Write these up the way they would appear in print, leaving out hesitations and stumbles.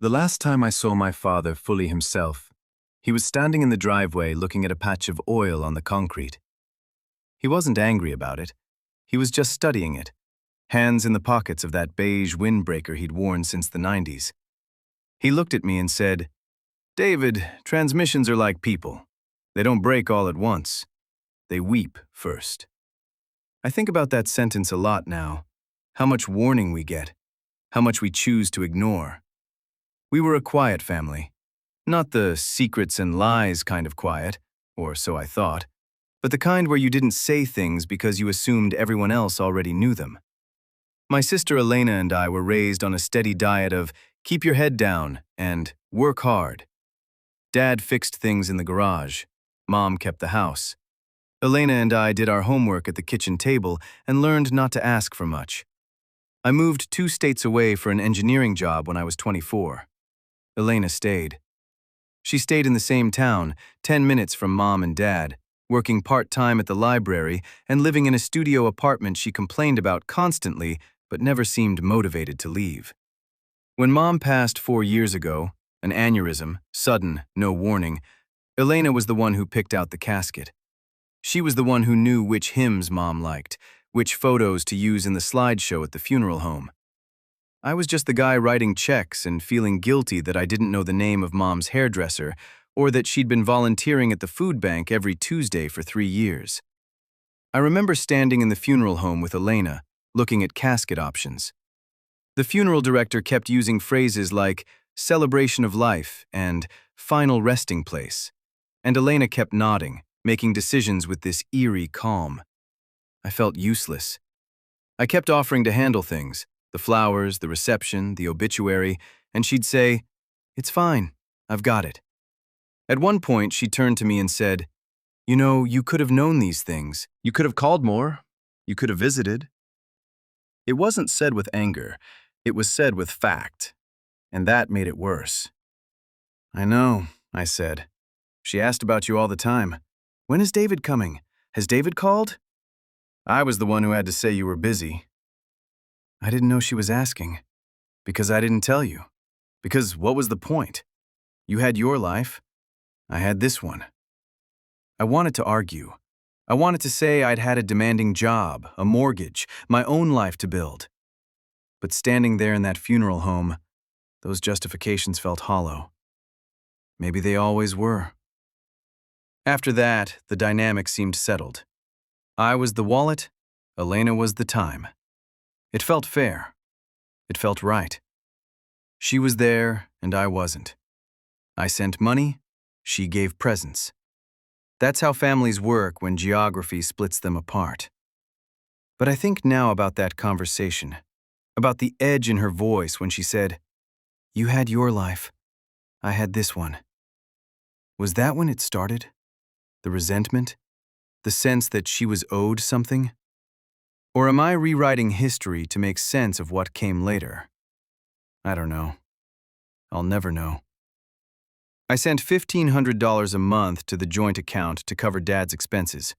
The last time I saw my father fully himself, he was standing in the driveway looking at a patch of oil on the concrete. He wasn't angry about it. He was just studying it, hands in the pockets of that beige windbreaker he'd worn since the 90s. He looked at me and said, "David, transmissions are like people. They don't break all at once. They weep first." I think about that sentence a lot now, how much warning we get, how much we choose to ignore. We were a quiet family, not the secrets and lies kind of quiet, or so I thought, but the kind where you didn't say things because you assumed everyone else already knew them. My sister Elena and I were raised on a steady diet of keep your head down and work hard. Dad fixed things in the garage. Mom kept the house. Elena and I did our homework at the kitchen table and learned not to ask for much. I moved 2 states away for an engineering job when I was 24. Elena stayed. She stayed in the same town, 10 minutes from Mom and Dad, working part-time at the library and living in a studio apartment she complained about constantly but never seemed motivated to leave. When Mom passed 4 years ago, an aneurysm, sudden, no warning, Elena was the one who picked out the casket. She was the one who knew which hymns Mom liked, which photos to use in the slideshow at the funeral home. I was just the guy writing checks and feeling guilty that I didn't know the name of Mom's hairdresser or that she'd been volunteering at the food bank every Tuesday for 3 years. I remember standing in the funeral home with Elena, looking at casket options. The funeral director kept using phrases like celebration of life and final resting place, and Elena kept nodding, making decisions with this eerie calm. I felt useless. I kept offering to handle things, the flowers, the reception, the obituary, and she'd say, "It's fine, I've got it." At one point, she turned to me and said, "You know, you could have known these things. You could have called more. You could have visited." It wasn't said with anger. It was said with fact, and that made it worse. "I know," I said. "She asked about you all the time. When is David coming? Has David called?" I was the one who had to say you were busy. I didn't know she was asking. Because I didn't tell you. Because what was the point? You had your life. I had this one. I wanted to argue. I wanted to say I'd had a demanding job, a mortgage, my own life to build. But standing there in that funeral home, those justifications felt hollow. Maybe they always were. After that, the dynamic seemed settled. I was the wallet, Elena was the time. It felt fair. It felt right. She was there, and I wasn't. I sent money, she gave presents. That's how families work when geography splits them apart. But I think now about that conversation, about the edge in her voice when she said, "You had your life. I had this one." Was that when it started? The resentment? The sense that she was owed something? Or am I rewriting history to make sense of what came later? I don't know. I'll never know. I sent $1,500 a month to the joint account to cover Dad's expenses.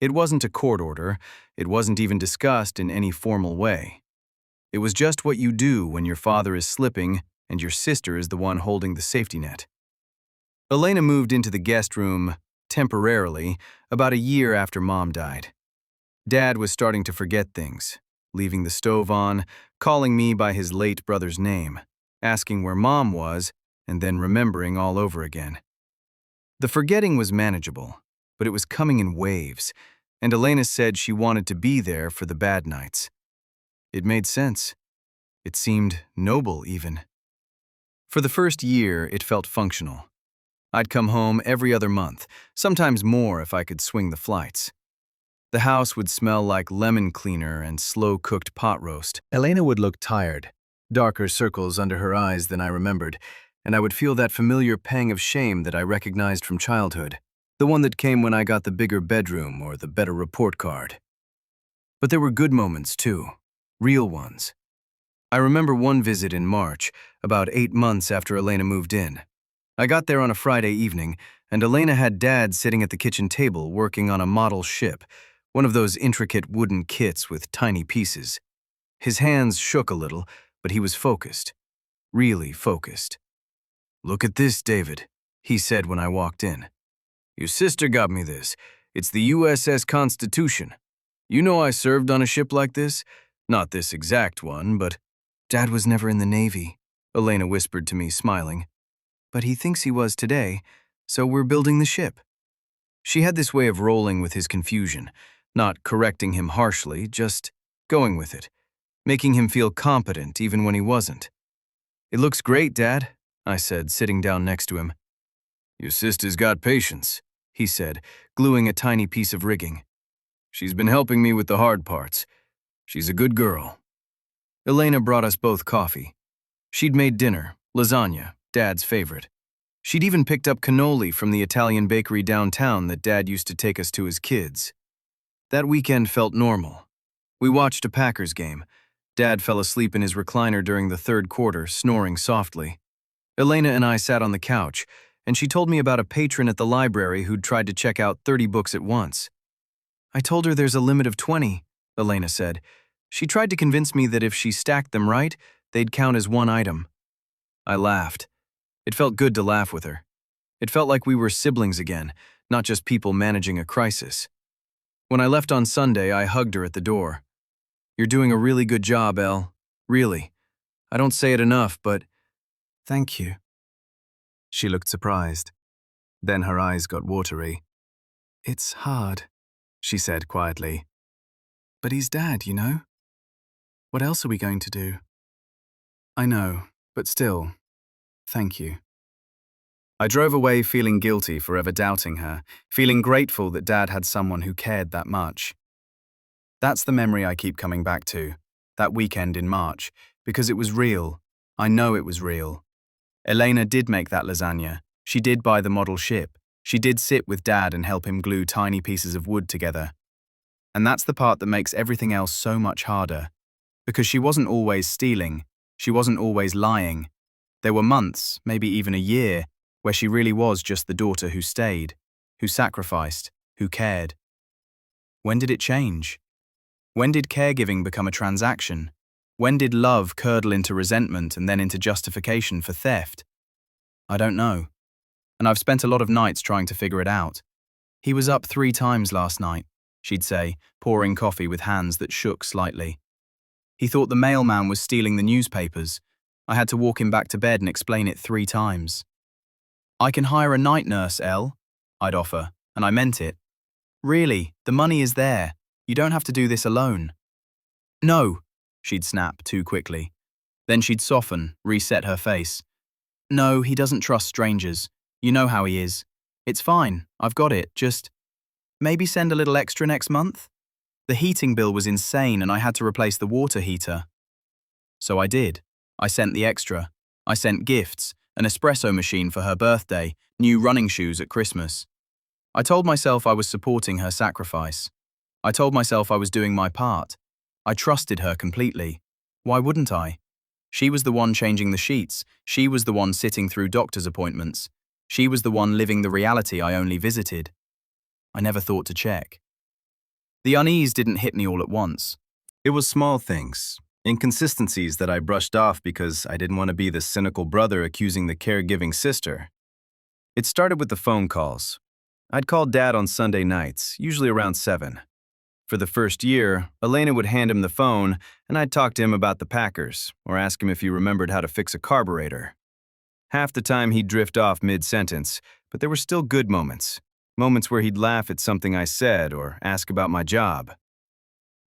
It wasn't a court order. It wasn't even discussed in any formal way. It was just what you do when your father is slipping and your sister is the one holding the safety net. Elena moved into the guest room, temporarily, about a year after Mom died. Dad was starting to forget things, leaving the stove on, calling me by his late brother's name, asking where Mom was, and then remembering all over again. The forgetting was manageable, but it was coming in waves, and Elena said she wanted to be there for the bad nights. It made sense. It seemed noble, even. For the first year, it felt functional. I'd come home every other month, sometimes more if I could swing the flights. The house would smell like lemon cleaner and slow-cooked pot roast. Elena would look tired, darker circles under her eyes than I remembered, and I would feel that familiar pang of shame that I recognized from childhood, the one that came when I got the bigger bedroom or the better report card. But there were good moments, too, real ones. I remember one visit in March, about 8 months after Elena moved in. I got there on a Friday evening, and Elena had Dad sitting at the kitchen table working on a model ship, one of those intricate wooden kits with tiny pieces. His hands shook a little, but he was focused. really focused. "Look at this, David," he said when I walked in. "Your sister got me this. It's the USS Constitution. You know I served on a ship like this? Not this exact one, but—" "Dad was never in the Navy," Elena whispered to me, smiling. "But he thinks he was today, so we're building the ship." She had this way of rolling with his confusion, not correcting him harshly, just going with it, making him feel competent even when he wasn't. "It looks great, Dad," I said, sitting down next to him. "Your sister's got patience," he said, gluing a tiny piece of rigging. "She's been helping me with the hard parts. She's a good girl." Elena brought us both coffee. She'd made dinner, lasagna, Dad's favorite. She'd even picked up cannoli from the Italian bakery downtown that Dad used to take us to as kids. That weekend felt normal. We watched a Packers game. Dad fell asleep in his recliner during the third quarter, snoring softly. Elena and I sat on the couch, and she told me about a patron at the library who'd tried to check out 30 books at once. "I told her there's a limit of 20, Elena said. "She tried to convince me that if she stacked them right, they'd count as one item." I laughed. It felt good to laugh with her. It felt like we were siblings again, not just people managing a crisis. When I left on Sunday, I hugged her at the door. "You're doing a really good job, Elle. Really. I don't say it enough, but thank you." She looked surprised. Then her eyes got watery. "It's hard," she said quietly. "But he's Dad, you know? What else are we going to do?" "I know, but still, thank you." I drove away feeling guilty for ever doubting her, feeling grateful that Dad had someone who cared that much. That's the memory I keep coming back to, that weekend in March, because it was real. I know it was real. Elena did make that lasagna. She did buy the model ship. She did sit with Dad and help him glue tiny pieces of wood together. And that's the part that makes everything else so much harder. Because she wasn't always stealing. She wasn't always lying. There were months, maybe even a year, where she really was just the daughter who stayed, who sacrificed, who cared. When did it change? When did caregiving become a transaction? When did love curdle into resentment and then into justification for theft? I don't know. And I've spent a lot of nights trying to figure it out. "He was up 3 times last night," she'd say, pouring coffee with hands that shook slightly. "He thought the mailman was stealing the newspapers. I had to walk him back to bed and explain it 3 times. "I can hire a night nurse, Elle," I'd offer, and I meant it. "Really, the money is there. You don't have to do this alone." "No," she'd snap too quickly. Then she'd soften, reset her face. "No, he doesn't trust strangers. You know how he is. It's fine, I've got it, just maybe send a little extra next month?" The heating bill was insane and I had to replace the water heater. So I did. I sent the extra. I sent gifts, an espresso machine for her birthday, new running shoes at Christmas. I told myself I was supporting her sacrifice. I told myself I was doing my part. I trusted her completely. Why wouldn't I? She was the one changing the sheets. She was the one sitting through doctor's appointments. She was the one living the reality I only visited. I never thought to check. The unease didn't hit me all at once. It was small things, inconsistencies that I brushed off because I didn't want to be the cynical brother accusing the caregiving sister. It started with the phone calls. I'd call Dad on Sunday nights, usually around 7. For the first year, Elena would hand him the phone, and I'd talk to him about the Packers, or ask him if he remembered how to fix a carburetor. Half the time he'd drift off mid-sentence, but there were still good moments. Moments where he'd laugh at something I said or ask about my job.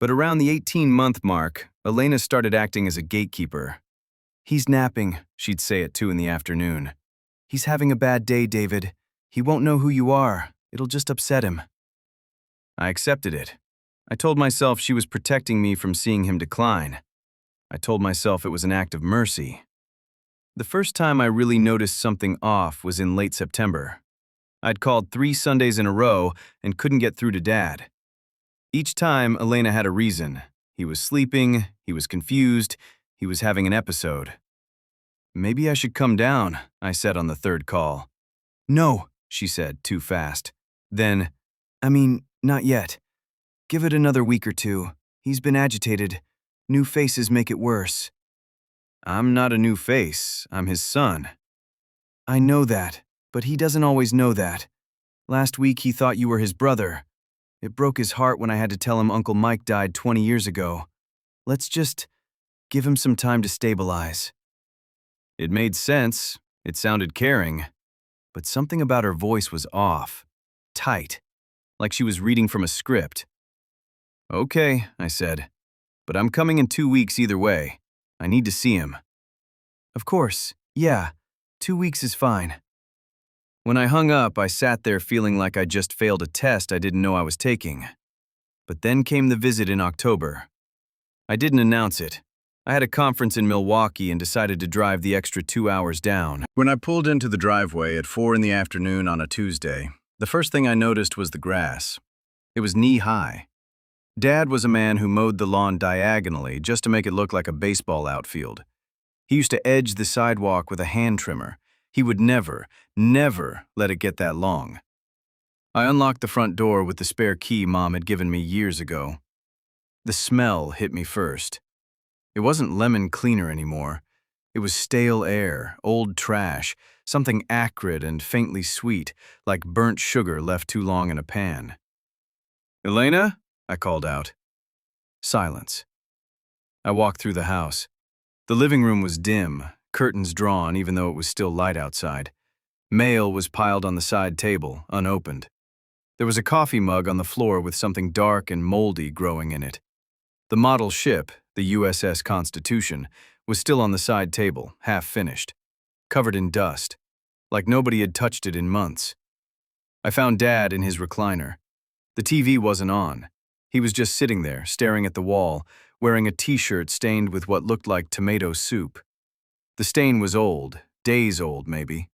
But around the 18-month mark, Elena started acting as a gatekeeper. "He's napping," she'd say at 2 in the afternoon. "He's having a bad day, David. He won't know who you are. It'll just upset him." I accepted it. I told myself she was protecting me from seeing him decline. I told myself it was an act of mercy. The first time I really noticed something off was in late September. I'd called 3 Sundays in a row and couldn't get through to Dad. Each time, Elena had a reason. He was sleeping, he was confused, he was having an episode. "Maybe I should come down," I said on the 3rd call. "No," she said, too fast. Then, not yet. Give it another week or 2. He's been agitated. New faces make it worse." I'm not a new face. I'm his son. I know that, but he doesn't always know that. Last week he thought you were his brother. It broke his heart when I had to tell him Uncle Mike died 20 years ago. Let's just give him some time to stabilize. It made sense. It sounded caring. But something about her voice was off. Tight. Like she was reading from a script. Okay, I said. But I'm coming in 2 weeks either way. I need to see him. Of course, yeah. 2 weeks is fine. When I hung up, I sat there feeling like I just failed a test I didn't know I was taking. But then came the visit in October. I didn't announce it. I had a conference in Milwaukee and decided to drive the extra 2 hours down. When I pulled into the driveway at 4 in the afternoon on a Tuesday, the first thing I noticed was the grass. It was knee-high. Dad was a man who mowed the lawn diagonally just to make it look like a baseball outfield. He used to edge the sidewalk with a hand trimmer. He would never let it get that long. I unlocked the front door with the spare key Mom had given me years ago. The smell hit me first. It wasn't lemon cleaner anymore. It was stale air, old trash, something acrid and faintly sweet, like burnt sugar left too long in a pan. "Elena?" I called out. Silence. I walked through the house. The living room was dim, curtains drawn even though it was still light outside. Mail was piled on the side table, unopened. There was a coffee mug on the floor with something dark and moldy growing in it. The model ship, the USS Constitution, was still on the side table, half finished, covered in dust, like nobody had touched it in months. I found Dad in his recliner. The TV wasn't on. He was just sitting there, staring at the wall, wearing a t-shirt stained with what looked like tomato soup. The stain was old, days old maybe.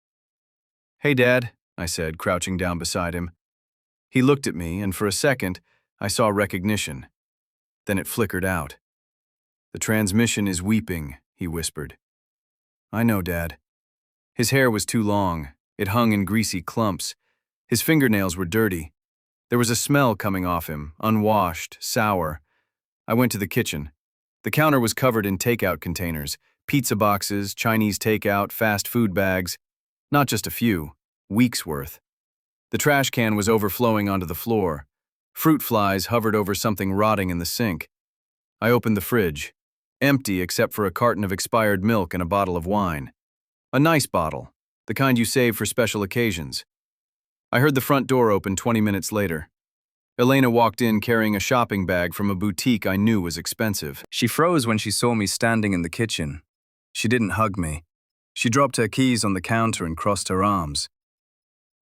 "Hey, Dad," I said, crouching down beside him. He looked at me, and for a second, I saw recognition. Then it flickered out. "The transmission is weeping," he whispered. "I know, Dad." His hair was too long. It hung in greasy clumps. His fingernails were dirty. There was a smell coming off him, unwashed, sour. I went to the kitchen. The counter was covered in takeout containers, pizza boxes, Chinese takeout, fast food bags. Not just a few, weeks' worth. The trash can was overflowing onto the floor. Fruit flies hovered over something rotting in the sink. I opened the fridge. Empty except for a carton of expired milk and a bottle of wine. A nice bottle, the kind you save for special occasions. I heard the front door open 20 minutes later. Elena walked in carrying a shopping bag from a boutique I knew was expensive. She froze when she saw me standing in the kitchen. She didn't hug me. She dropped her keys on the counter and crossed her arms.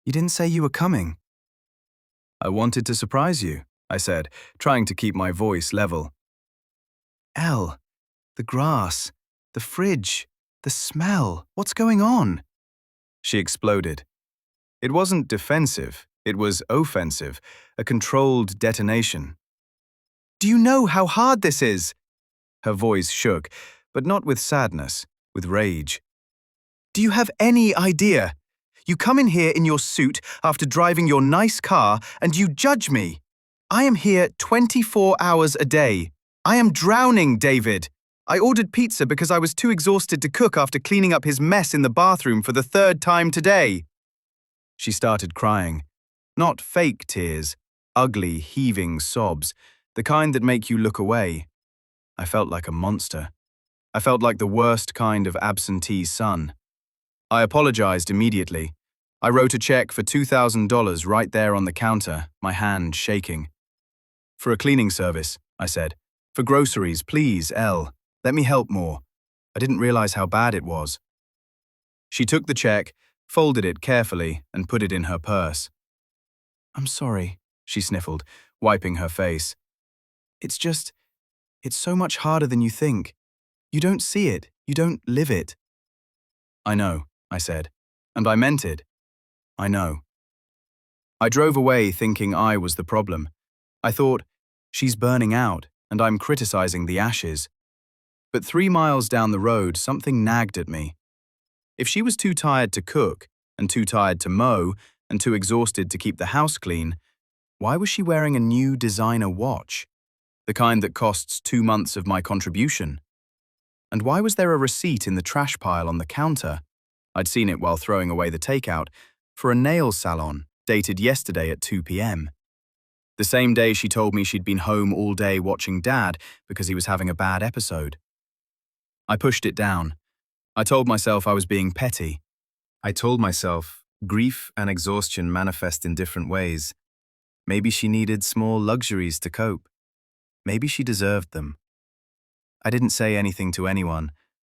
"You didn't say you were coming." "I wanted to surprise you," I said, trying to keep my voice level. "Elle, the grass, the fridge, the smell, what's going on?" She exploded. It wasn't defensive, it was offensive, a controlled detonation. "Do you know how hard this is?" Her voice shook, but not with sadness, with rage. "Do you have any idea? You come in here in your suit after driving your nice car and you judge me. I am here 24 hours a day. I am drowning, David. I ordered pizza because I was too exhausted to cook after cleaning up his mess in the bathroom for the 3rd time today." She started crying. Not fake tears, ugly, heaving sobs, the kind that make you look away. I felt like a monster. I felt like the worst kind of absentee son. I apologized immediately. I wrote a check for $2,000 right there on the counter, my hand shaking. "For a cleaning service," I said. "For groceries, please, Elle. Let me help more. I didn't realize how bad it was." She took the check, folded it carefully, and put it in her purse. "I'm sorry," she sniffled, wiping her face. It's so much harder than you think. You don't see it, you don't live it." "I know," I said, and I meant it. I know. I drove away thinking I was the problem. I thought, she's burning out, and I'm criticizing the ashes. But 3 miles down the road, something nagged at me. If she was too tired to cook, and too tired to mow, and too exhausted to keep the house clean, why was she wearing a new designer watch? The kind that costs 2 months of my contribution? And why was there a receipt in the trash pile on the counter? I'd seen it while throwing away the takeout, for a nail salon, dated yesterday at 2 p.m. The same day she told me she'd been home all day watching Dad because he was having a bad episode. I pushed it down. I told myself I was being petty. I told myself grief and exhaustion manifest in different ways. Maybe she needed small luxuries to cope. Maybe she deserved them. I didn't say anything to anyone,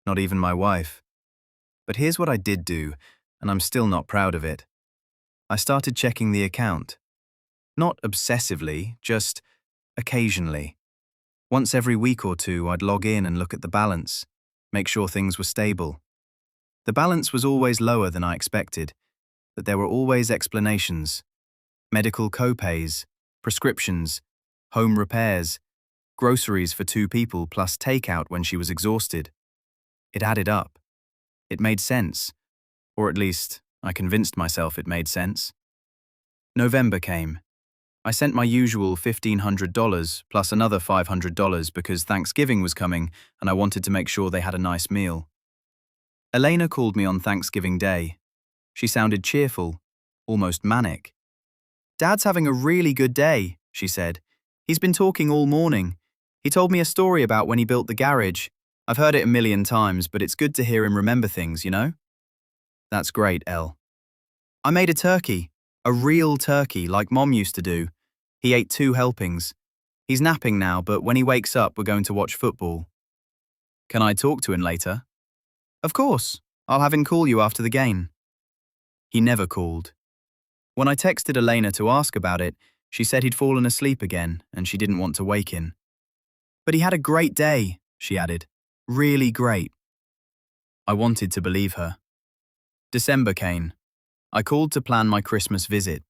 not even my wife. But here's what I did do, and I'm still not proud of it. I started checking the account. Not obsessively, just occasionally. Once every week or two, I'd log in and look at the balance, make sure things were stable. The balance was always lower than I expected, but there were always explanations. Medical copays, prescriptions, home repairs, groceries for 2 people plus takeout when she was exhausted. It added up. It made sense. Or at least, I convinced myself it made sense. November came. I sent my usual $1,500 plus another $500 because Thanksgiving was coming and I wanted to make sure they had a nice meal. Elena called me on Thanksgiving Day. She sounded cheerful, almost manic. "Dad's having a really good day," she said. "He's been talking all morning. He told me a story about when he built the garage. I've heard it a million times, but it's good to hear him remember things, you know?" "That's great, Elle." "I made a turkey, a real turkey like Mom used to do. He ate 2 helpings. He's napping now, but when he wakes up, we're going to watch football." "Can I talk to him later?" "Of course. I'll have him call you after the game." He never called. When I texted Elena to ask about it, she said he'd fallen asleep again and she didn't want to wake him. "But he had a great day," she added. "Really great." I wanted to believe her. December came. I called to plan my Christmas visit.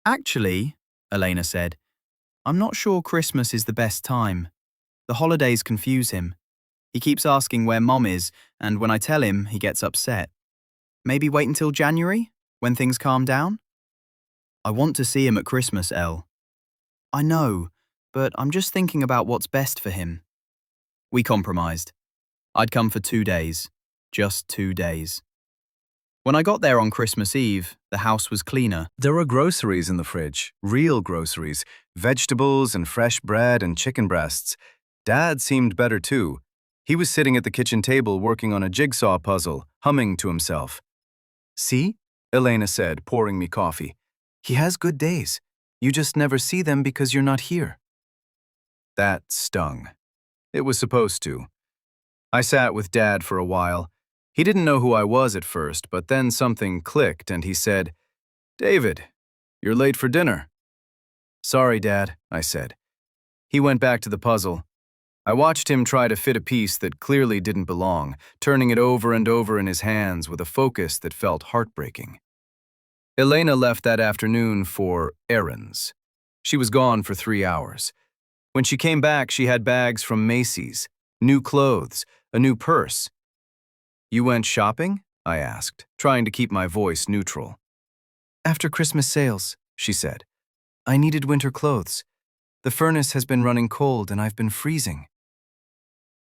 "Actually," Elena said, "I'm not sure Christmas is the best time. The holidays confuse him. He keeps asking where Mom is, and when I tell him, he gets upset. Maybe wait until January, when things calm down?" "I want to see him at Christmas, Elle." "I know, but I'm just thinking about what's best for him." We compromised. I'd come for 2 days. Just 2 days. When I got there on Christmas Eve, the house was cleaner. There were groceries in the fridge, real groceries, vegetables and fresh bread and chicken breasts. Dad seemed better too. He was sitting at the kitchen table working on a jigsaw puzzle, humming to himself. "See?" Elena said, pouring me coffee. "He has good days. You just never see them because you're not here." That stung. It was supposed to. I sat with Dad for a while. He didn't know who I was at first, but then something clicked and he said, "David, you're late for dinner." "Sorry, Dad," I said. He went back to the puzzle. I watched him try to fit a piece that clearly didn't belong, turning it over and over in his hands with a focus that felt heartbreaking. Elena left that afternoon for errands. She was gone for 3 hours. When she came back, she had bags from Macy's, new clothes, a new purse. "You went shopping?" I asked, trying to keep my voice neutral. "After Christmas sales," she said. "I needed winter clothes. The furnace has been running cold and I've been freezing."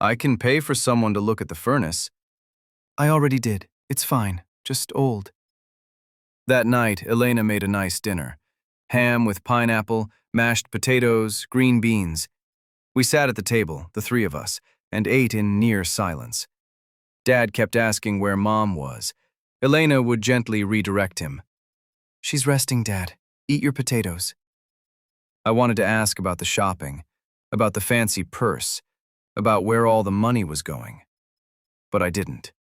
"I can pay for someone to look at the furnace." "I already did. It's fine. Just old." That night, Elena made a nice dinner. Ham with pineapple, mashed potatoes, green beans. We sat at the table, the 3 of us, and ate in near silence. Dad kept asking where Mom was. Elena would gently redirect him. "She's resting, Dad. Eat your potatoes." I wanted to ask about the shopping, about the fancy purse, about where all the money was going. But I didn't.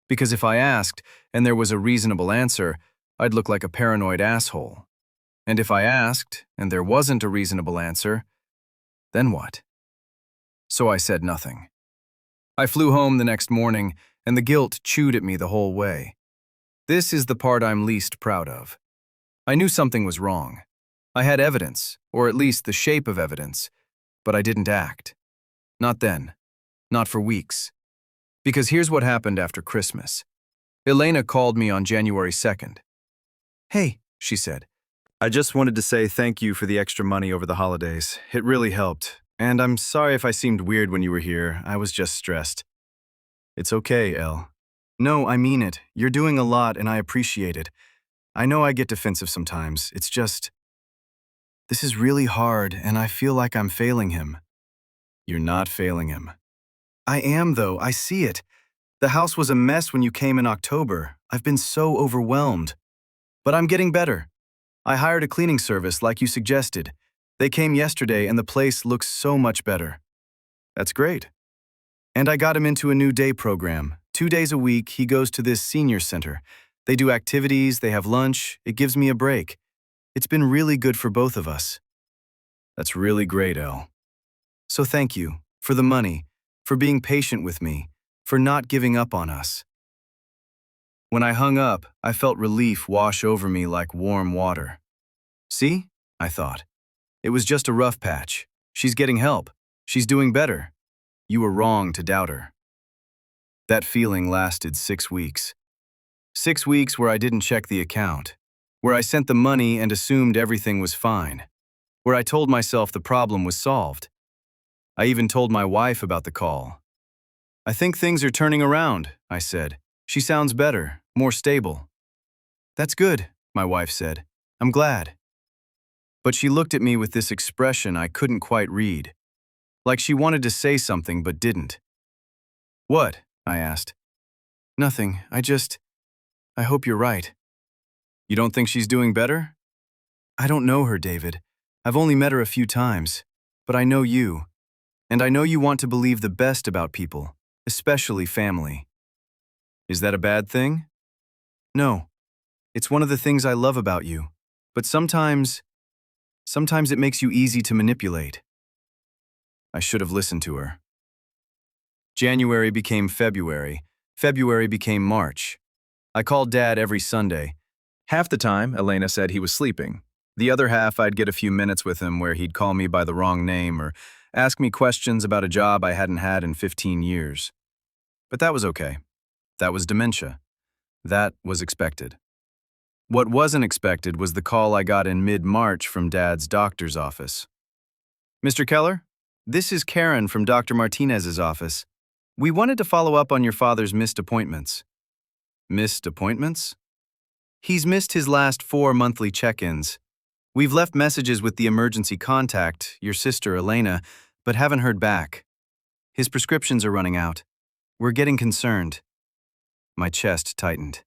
Because if I asked, and there was a reasonable answer, I'd look like a paranoid asshole. And if I asked, and there wasn't a reasonable answer, then what? So I said nothing. I flew home the next morning, and the guilt chewed at me the whole way. This is the part I'm least proud of. I knew something was wrong. I had evidence, or at least the shape of evidence, but I didn't act. Not then. Not for weeks. Because here's what happened after Christmas. Elena called me on January 2nd. "Hey," she said. "I just wanted to say thank you for the extra money over the holidays. It really helped. And I'm sorry if I seemed weird when you were here. I was just stressed." It's okay, Elle. No, I mean it. You're doing a lot and I appreciate it. I know I get defensive sometimes. It's just, this is really hard and I feel like I'm failing him. You're not failing him. I am, though. I see it. The house was a mess when you came in October. I've been so overwhelmed. But I'm getting better. I hired a cleaning service like you suggested. They came yesterday and the place looks so much better. That's great. And I got him into a new day program. 2 days a week, he goes to this senior center. They do activities, they have lunch, it gives me a break. It's been really good for both of us. That's really great, Elle. So thank you, for the money, for being patient with me, for not giving up on us. When I hung up, I felt relief wash over me like warm water. See? I thought. It was just a rough patch. She's getting help. She's doing better. You were wrong to doubt her. That feeling lasted 6 weeks. 6 weeks where I didn't check the account, where I sent the money and assumed everything was fine, where I told myself the problem was solved. I even told my wife about the call. I think things are turning around, I said. She sounds better, more stable. That's good, my wife said. I'm glad. But she looked at me with this expression I couldn't quite read, like she wanted to say something but didn't. What? I asked. Nothing, I hope you're right. You don't think she's doing better? I don't know her, David. I've only met her a few times, but I know you. And I know you want to believe the best about people, especially family. Is that a bad thing? No. It's one of the things I love about you. But sometimes it makes you easy to manipulate. I should have listened to her. January became February. February became March. I called Dad every Sunday. Half the time, Elena said he was sleeping. The other half, I'd get a few minutes with him where he'd call me by the wrong name or ask me questions about a job I hadn't had in 15 years. But that was okay. That was dementia. That was expected. What wasn't expected was the call I got in mid-March from Dad's doctor's office. Mr. Keller, this is Karen from Dr. Martinez's office. We wanted to follow up on your father's missed appointments. Missed appointments? He's missed his last 4 monthly check-ins. We've left messages with the emergency contact, your sister Elena, but haven't heard back. His prescriptions are running out. We're getting concerned. My chest tightened.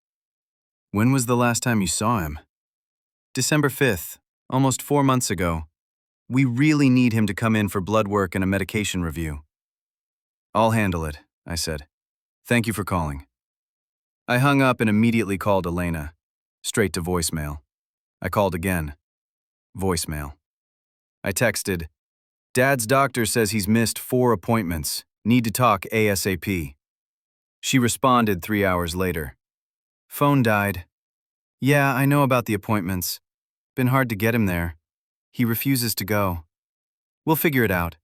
When was the last time you saw him? December 5th, almost 4 months ago. We really need him to come in for blood work and a medication review. I'll handle it, I said. Thank you for calling. I hung up and immediately called Elena, straight to voicemail. I called again. Voicemail. I texted, Dad's doctor says he's missed 4 appointments. Need to talk ASAP. She responded 3 hours later. Phone died. Yeah, I know about the appointments. Been hard to get him there. He refuses to go. We'll figure it out.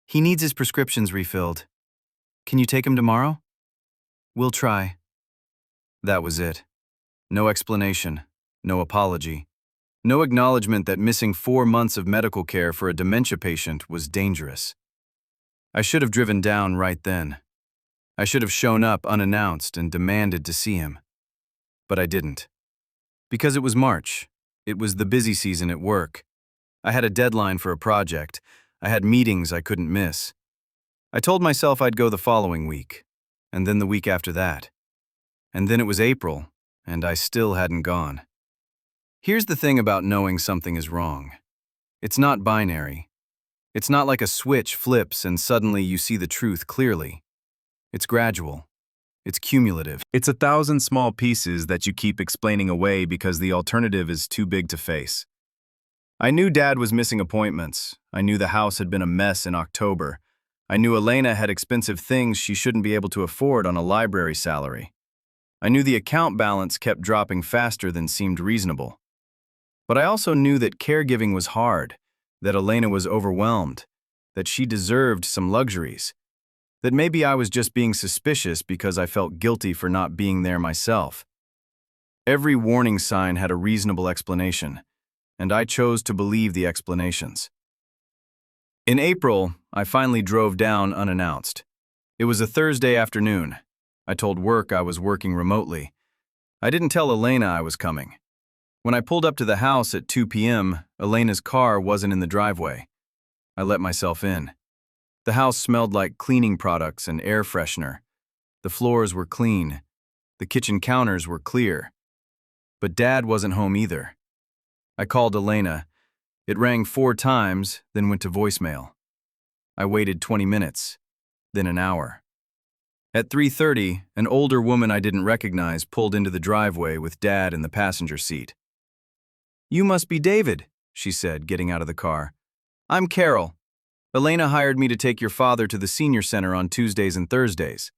He needs his prescriptions refilled. Can you take him tomorrow? We'll try. That was it. No explanation. No apology. No acknowledgement that missing 4 months of medical care for a dementia patient was dangerous. I should have driven down right then. I should have shown up unannounced and demanded to see him. But I didn't. Because it was March. It was the busy season at work. I had a deadline for a project. I had meetings I couldn't miss. I told myself I'd go the following week, and then the week after that. And then it was April, and I still hadn't gone. Here's the thing about knowing something is wrong. It's not binary. It's not like a switch flips and suddenly you see the truth clearly. It's gradual. It's cumulative. It's 1,000 small pieces that you keep explaining away because the alternative is too big to face. I knew Dad was missing appointments. I knew the house had been a mess in October. I knew Elena had expensive things she shouldn't be able to afford on a library salary. I knew the account balance kept dropping faster than seemed reasonable. But I also knew that caregiving was hard, that Elena was overwhelmed, that she deserved some luxuries, that maybe I was just being suspicious because I felt guilty for not being there myself. Every warning sign had a reasonable explanation, and I chose to believe the explanations. In April, I finally drove down unannounced. It was a Thursday afternoon. I told work I was working remotely. I didn't tell Elena I was coming. When I pulled up to the house at 2 p.m., Elena's car wasn't in the driveway. I let myself in. The house smelled like cleaning products and air freshener. The floors were clean. The kitchen counters were clear. But Dad wasn't home either. I called Elena. It rang 4 times, then went to voicemail. I waited 20 minutes, then an hour. At 3:30, an older woman I didn't recognize pulled into the driveway with Dad in the passenger seat. "You must be David," she said, getting out of the car. "I'm Carol. Elena hired me to take your father to the senior center on Tuesdays and Thursdays."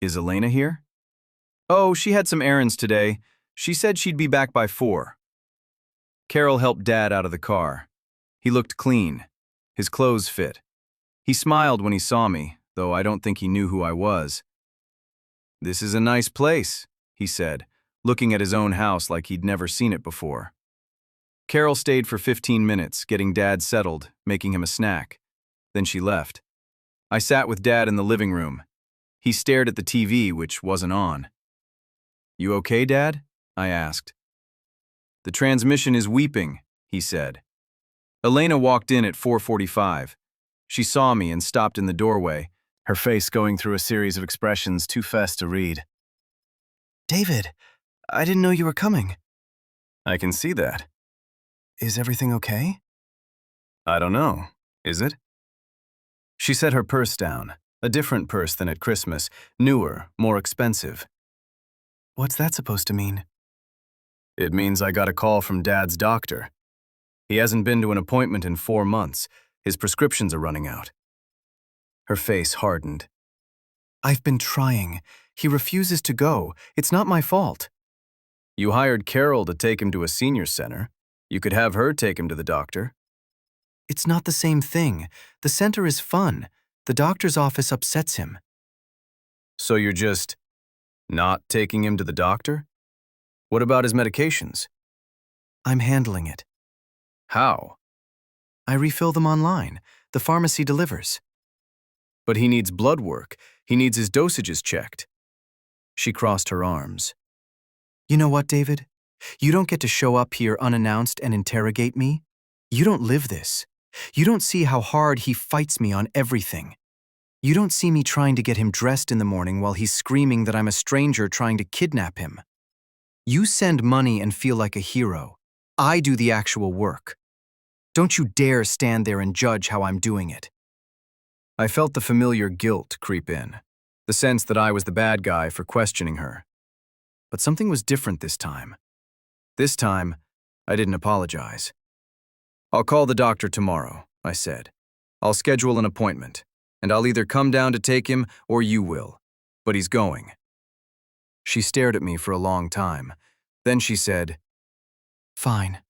"Is Elena here?" "Oh, she had some errands today. She said she'd be back by 4. Carol helped Dad out of the car. He looked clean. His clothes fit. He smiled when he saw me, though I don't think he knew who I was. "This is a nice place," he said, looking at his own house like he'd never seen it before. Carol stayed for 15 minutes, getting Dad settled, making him a snack. Then she left. I sat with Dad in the living room. He stared at the TV, which wasn't on. "You okay, Dad?" I asked. "The transmission is weeping," he said. Elena walked in at 4:45. She saw me and stopped in the doorway, her face going through a series of expressions too fast to read. "David, I didn't know you were coming. "I can see that." Is everything okay?" "I don't know. Is it?" She set her purse down, a different purse than at Christmas, newer, more expensive. "What's that supposed to mean?" "It means I got a call from Dad's doctor. He hasn't been to an appointment in 4 months. His prescriptions are running out." Her face hardened. "I've been trying. He refuses to go. It's not my fault." "You hired Carol to take him to a senior center. You could have her take him to the doctor." "It's not the same thing. The center is fun. The doctor's office upsets him." "So you're just not taking him to the doctor? What about his medications?" "I'm handling it. "How?" I refill them online. The pharmacy delivers." "But he needs blood work. He needs his dosages checked." She crossed her arms. "You know what, David? You don't get to show up here unannounced and interrogate me. You don't live this. You don't see how hard he fights me on everything. You don't see me trying to get him dressed in the morning while he's screaming that I'm a stranger trying to kidnap him. You send money and feel like a hero. I do the actual work. Don't you dare stand there and judge how I'm doing it." I felt the familiar guilt creep in, the sense that I was the bad guy for questioning her. But something was different this time. This time, I didn't apologize. "I'll call the doctor tomorrow," I said. "I'll schedule an appointment, and I'll either come down to take him or you will. But he's going." She stared at me for a long time. Then she said, "Fine."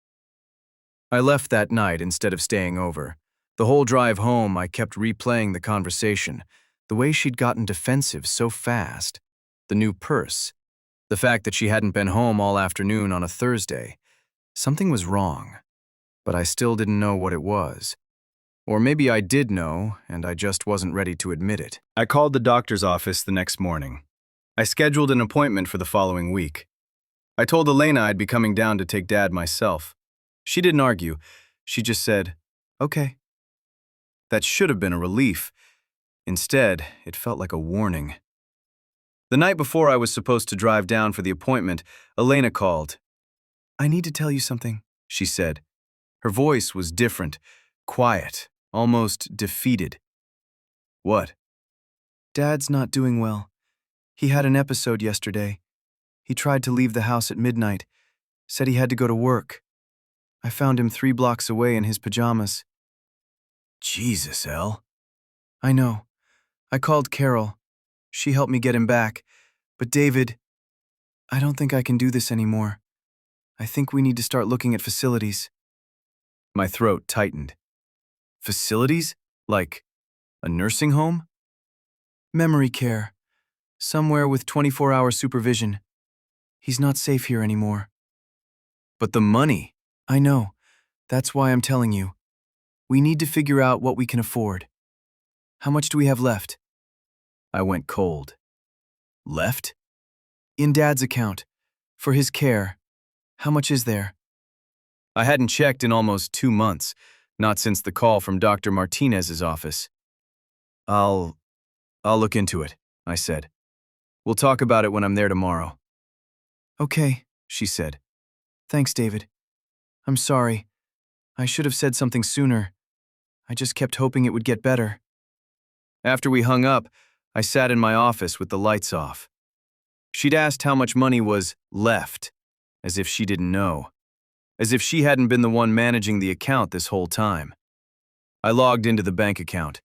I left that night instead of staying over. The whole drive home, I kept replaying the conversation, the way she'd gotten defensive so fast, the new purse, the fact that she hadn't been home all afternoon on a Thursday. Something was wrong, but I still didn't know what it was. Or maybe I did know, and I just wasn't ready to admit it. I called the doctor's office the next morning. I scheduled an appointment for the following week. I told Elena I'd be coming down to take Dad myself. She didn't argue. She just said, "Okay." That should have been a relief. Instead, it felt like a warning. The night before I was supposed to drive down for the appointment, Elena called. "I need to tell you something," she said. Her voice was different, quiet, almost defeated. "What?" "Dad's not doing well. He had an episode yesterday. He tried to leave the house at midnight, said he had to go to work. I found him 3 blocks away in his pajamas." "Jesus, Elle." "I know. I called Carol. She helped me get him back. But David, I don't think I can do this anymore. I think we need to start looking at facilities." My throat tightened. "Facilities? Like a nursing home?" "Memory care. Somewhere with 24-hour supervision. He's not safe here anymore." "But the money." "I know. That's why I'm telling you. We need to figure out what we can afford. How much do we have left?" I went cold. Left? In Dad's account. For his care. How much is there? I hadn't checked in almost 2 months, not since the call from Dr. Martinez's office. I'll look into it, I said. We'll talk about it when I'm there tomorrow. Okay, she said. Thanks, David. I'm sorry. I should have said something sooner. I just kept hoping it would get better. After we hung up, I sat in my office with the lights off. She'd asked how much money was left, as if she didn't know, as if she hadn't been the one managing the account this whole time. I logged into the bank account.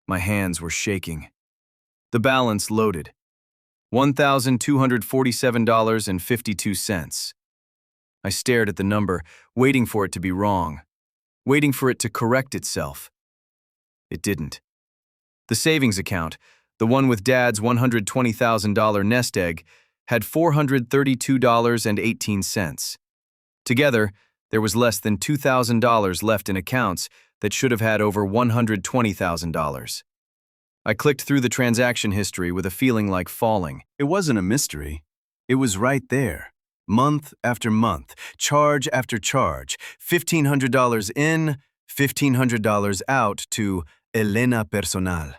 My hands were shaking. The balance loaded. $1,247.52. I stared at the number, waiting for it to be wrong, waiting for it to correct itself. It didn't. The savings account, the one with Dad's $120,000 nest egg, had $432.18. Together, there was less than $2,000 left in accounts that should have had over $120,000. I clicked through the transaction history with a feeling like falling. It wasn't a mystery. It was right there. Month after month, charge after charge, $1,500 in, $1,500 out to Elena Personal.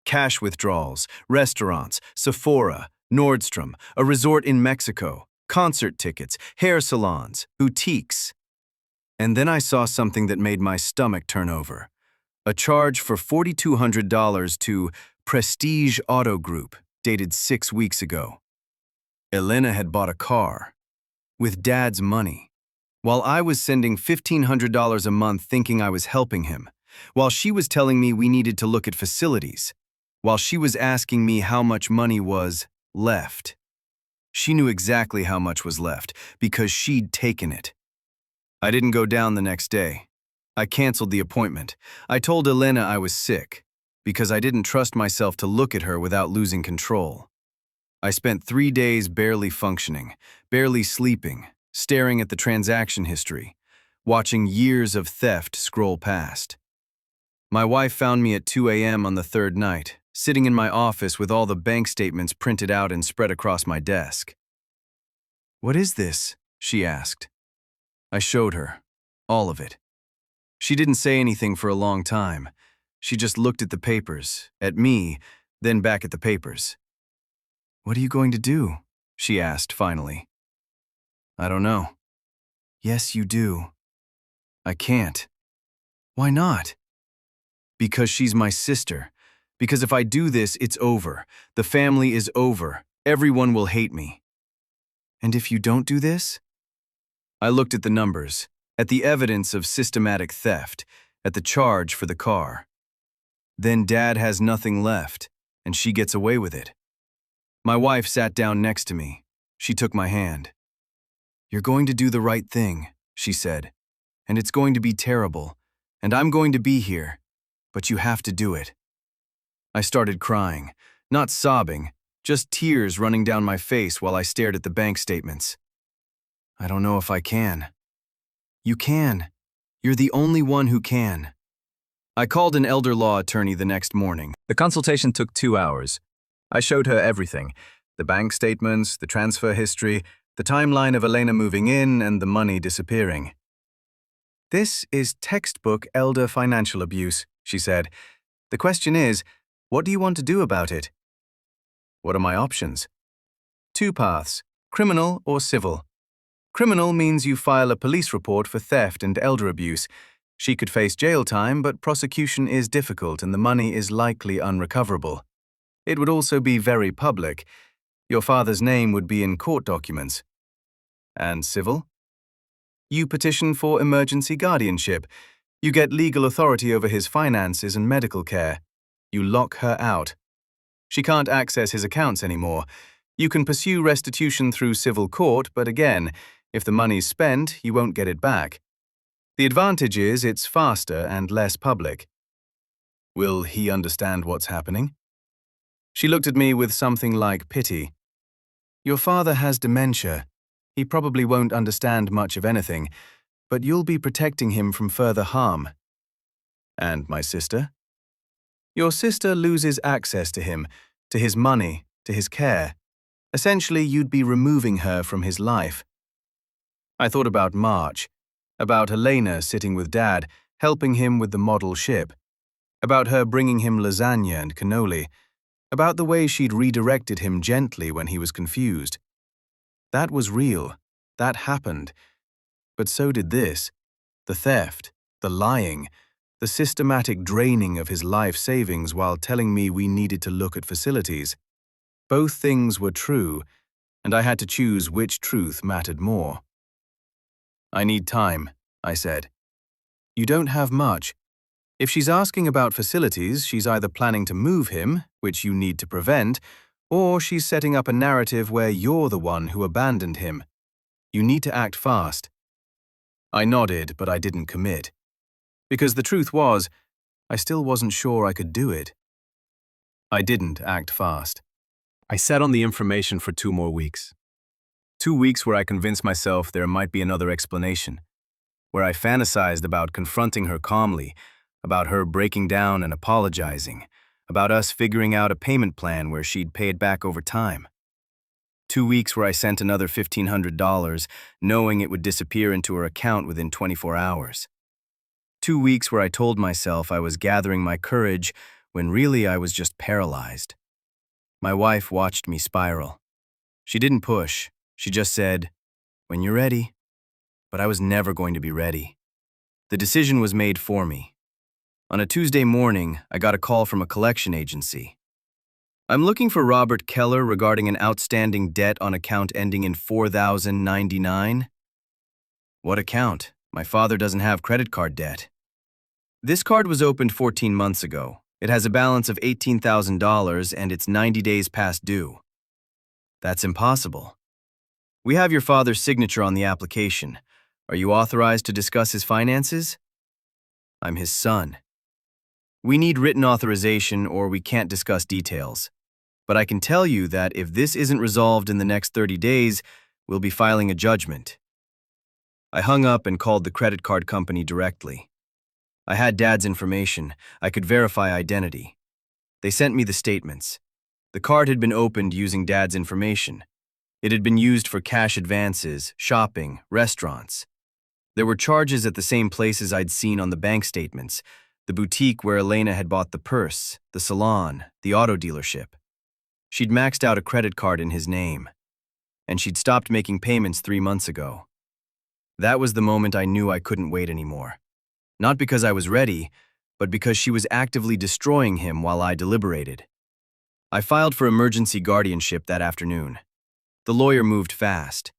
Cash withdrawals, restaurants, Sephora, Nordstrom, a resort in Mexico, concert tickets, hair salons, boutiques. And then I saw something that made my stomach turn over. A charge for $4,200 to Prestige Auto Group, dated 6 weeks ago. Elena had bought a car. With Dad's money. While I was sending $1,500 a month thinking I was helping him. While she was telling me we needed to look at facilities. While she was asking me how much money was left. She knew exactly how much was left because she'd taken it. I didn't go down the next day. I canceled the appointment. I told Elena I was sick because I didn't trust myself to look at her without losing control. I spent 3 days barely functioning, barely sleeping, staring at the transaction history, watching years of theft scroll past. My wife found me at 2 a.m. on the third night, sitting in my office with all the bank statements printed out and spread across my desk. "What is this?" she asked. I showed her, all of it. She didn't say anything for a long time. She just looked at the papers, at me, then back at the papers. "What are you going to do?" she asked finally. "I don't know." "Yes, you do." "I can't." "Why not?" "Because she's my sister. Because if I do this, it's over. The family is over. Everyone will hate me." "And if you don't do this?" I looked at the numbers, at the evidence of systematic theft, at the charge for the car. Then Dad has nothing left, and she gets away with it. My wife sat down next to me. She took my hand. "You're going to do the right thing," she said, "and it's going to be terrible, and I'm going to be here, but you have to do it." I started crying, not sobbing, just tears running down my face while I stared at the bank statements. "I don't know if I can." "You can. You're the only one who can." I called an elder law attorney the next morning. The consultation took 2 hours. I showed her everything, the bank statements, the transfer history, the timeline of Elena moving in and the money disappearing. "This is textbook elder financial abuse," she said. "The question is, what do you want to do about it?" "What are my options?" "2 paths, criminal or civil. Criminal means you file a police report for theft and elder abuse. She could face jail time, but prosecution is difficult and the money is likely unrecoverable. It would also be very public. Your father's name would be in court documents." "And civil?" "You petition for emergency guardianship. You get legal authority over his finances and medical care. You lock her out. She can't access his accounts anymore. You can pursue restitution through civil court, but again, if the money's spent, you won't get it back. The advantage is it's faster and less public." "Will he understand what's happening?" She looked at me with something like pity. "Your father has dementia. He probably won't understand much of anything, but you'll be protecting him from further harm." "And my sister?" "Your sister loses access to him, to his money, to his care. Essentially, you'd be removing her from his life. I thought about March, about Elena sitting with Dad, helping him with the model ship, about her bringing him lasagna and cannoli, about the way she'd redirected him gently when he was confused. That was real. That happened. But so did this. The theft, the lying, the systematic draining of his life savings while telling me we needed to look at facilities. Both things were true, and I had to choose which truth mattered more. I need time, I said. You don't have much. If she's asking about facilities, she's either planning to move him, which you need to prevent, or she's setting up a narrative where you're the one who abandoned him. You need to act fast. I nodded, but I didn't commit. Because the truth was, I still wasn't sure I could do it. I didn't act fast. I sat on the information for 2 more weeks. 2 weeks where I convinced myself there might be another explanation, where I fantasized about confronting her calmly, about her breaking down and apologizing, about us figuring out a payment plan where she'd pay it back over time. 2 weeks where I sent another $1,500, knowing it would disappear into her account within 24 hours. 2 weeks where I told myself I was gathering my courage when really I was just paralyzed. My wife watched me spiral. She didn't push. She just said, "When you're ready." But I was never going to be ready. The decision was made for me. On a Tuesday morning, I got a call from a collection agency. "I'm looking for Robert Keller regarding an outstanding debt on account ending in 4099. "What account? My father doesn't have credit card debt." "This card was opened 14 months ago. It has a balance of $18,000 and it's 90 days past due." "That's impossible." "We have your father's signature on the application. Are you authorized to discuss his finances?" "I'm his son." "We need written authorization or we can't discuss details. But I can tell you that if this isn't resolved in the next 30 days, we'll be filing a judgment." I hung up and called the credit card company directly. I had Dad's information. I could verify identity. They sent me the statements. The card had been opened using Dad's information. It had been used for cash advances, shopping, restaurants. There were charges at the same places I'd seen on the bank statements: the boutique where Elena had bought the purse, the salon, the auto dealership. She'd maxed out a credit card in his name. And she'd stopped making payments 3 months ago. That was the moment I knew I couldn't wait anymore. Not because I was ready, but because she was actively destroying him while I deliberated. I filed for emergency guardianship that afternoon. The lawyer moved fast.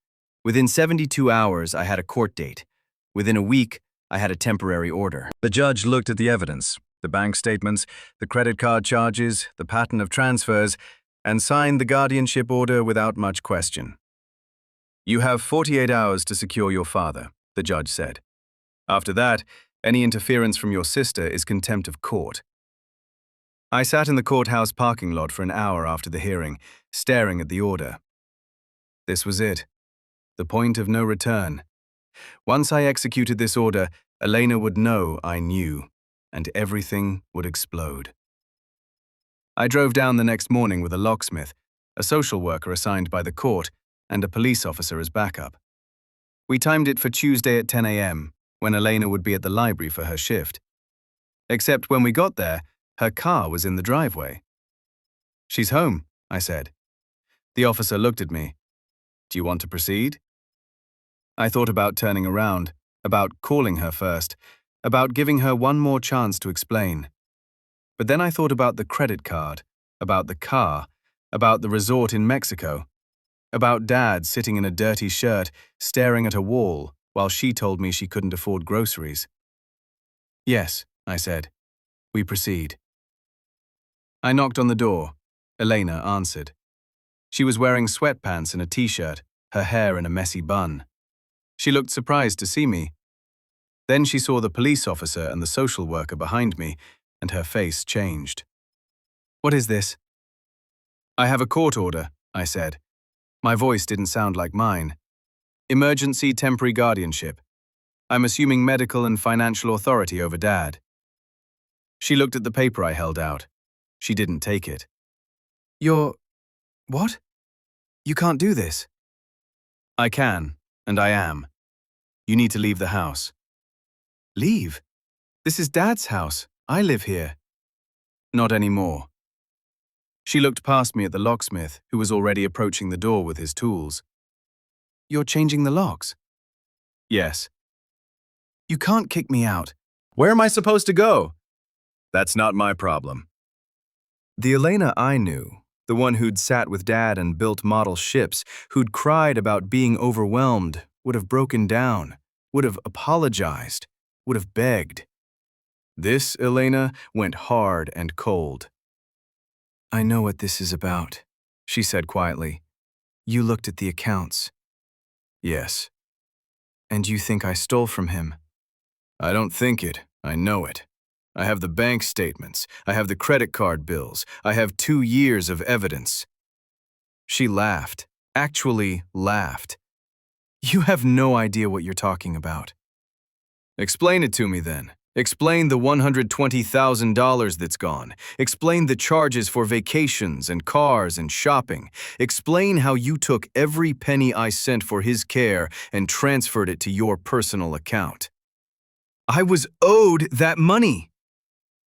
Within 72 hours, I had a court date. Within a week, I had a temporary order. The judge looked at the evidence, the bank statements, the credit card charges, the pattern of transfers, and signed the guardianship order without much question. "You have 48 hours to secure your father," the judge said. "After that, any interference from your sister is contempt of court." I sat in the courthouse parking lot for an hour after the hearing, staring at the order. This was it. The point of no return. Once I executed this order, Elena would know I knew, and everything would explode. I drove down the next morning with a locksmith, a social worker assigned by the court, and a police officer as backup. We timed it for Tuesday at 10 a.m., when Elena would be at the library for her shift. Except when we got there, her car was in the driveway. "She's home," I said. The officer looked at me. "Do you want to proceed?" I thought about turning around, about calling her first, about giving her one more chance to explain. But then I thought about the credit card, about the car, about the resort in Mexico, about Dad sitting in a dirty shirt, staring at a wall, while she told me she couldn't afford groceries. "Yes," I said. "We proceed." I knocked on the door. Elena answered. She was wearing sweatpants and a t-shirt, her hair in a messy bun. She looked surprised to see me. Then she saw the police officer and the social worker behind me, and her face changed. "What is this?" "I have a court order," I said. My voice didn't sound like mine. "Emergency temporary guardianship. I'm assuming medical and financial authority over Dad." She looked at the paper I held out. She didn't take it. "You're... what?" You can't do this. I can, and I am. You need to leave the house. Leave? This is Dad's house. I live here. Not anymore. She looked past me at the locksmith, who was already approaching the door with his tools. You're changing the locks? Yes. You can't kick me out. Where am I supposed to go? That's not my problem. The Elena I knew, the one who'd sat with Dad and built model ships, who'd cried about being overwhelmed, would have broken down, would have apologized, would have begged. This Elena went hard and cold. I know what this is about, she said quietly. You looked at the accounts. Yes. And you think I stole from him? I don't think it, I know it. I have the bank statements, I have the credit card bills, I have 2 years of evidence. She laughed, actually laughed. You have no idea what you're talking about. Explain it to me then. Explain the $120,000 that's gone. Explain the charges for vacations and cars and shopping. Explain how you took every penny I sent for his care and transferred it to your personal account. I was owed that money.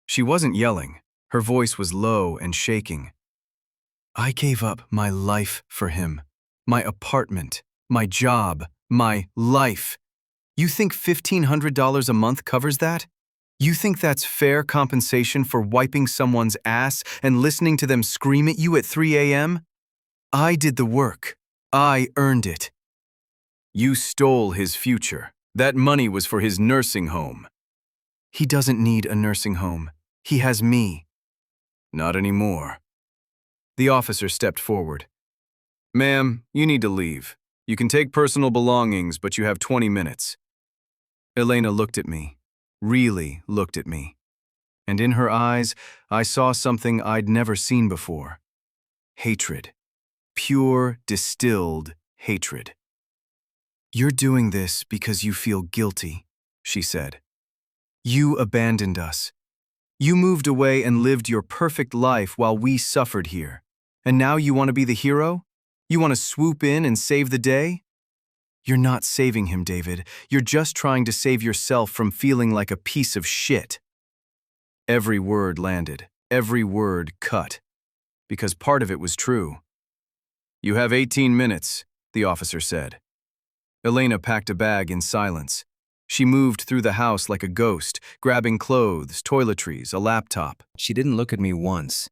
She wasn't yelling. Her voice was low and shaking. I gave up my life for him. My apartment, my job, my life. You think $1,500 a month covers that? You think that's fair compensation for wiping someone's ass and listening to them scream at you at 3 a.m.? I did the work. I earned it. You stole his future. That money was for his nursing home. He doesn't need a nursing home. He has me. Not anymore. The officer stepped forward. Ma'am, you need to leave. You can take personal belongings, but you have 20 minutes. Elena looked at me, really looked at me. And in her eyes, I saw something I'd never seen before. Hatred. Pure, distilled hatred. You're doing this because you feel guilty, she said. You abandoned us. You moved away and lived your perfect life while we suffered here. And now you want to be the hero? You want to swoop in and save the day? You're not saving him, David. You're just trying to save yourself from feeling like a piece of shit. Every word landed, every word cut, because part of it was true. You have 18 minutes, the officer said. Elena packed a bag in silence. She moved through the house like a ghost, grabbing clothes, toiletries, a laptop. She didn't look at me once.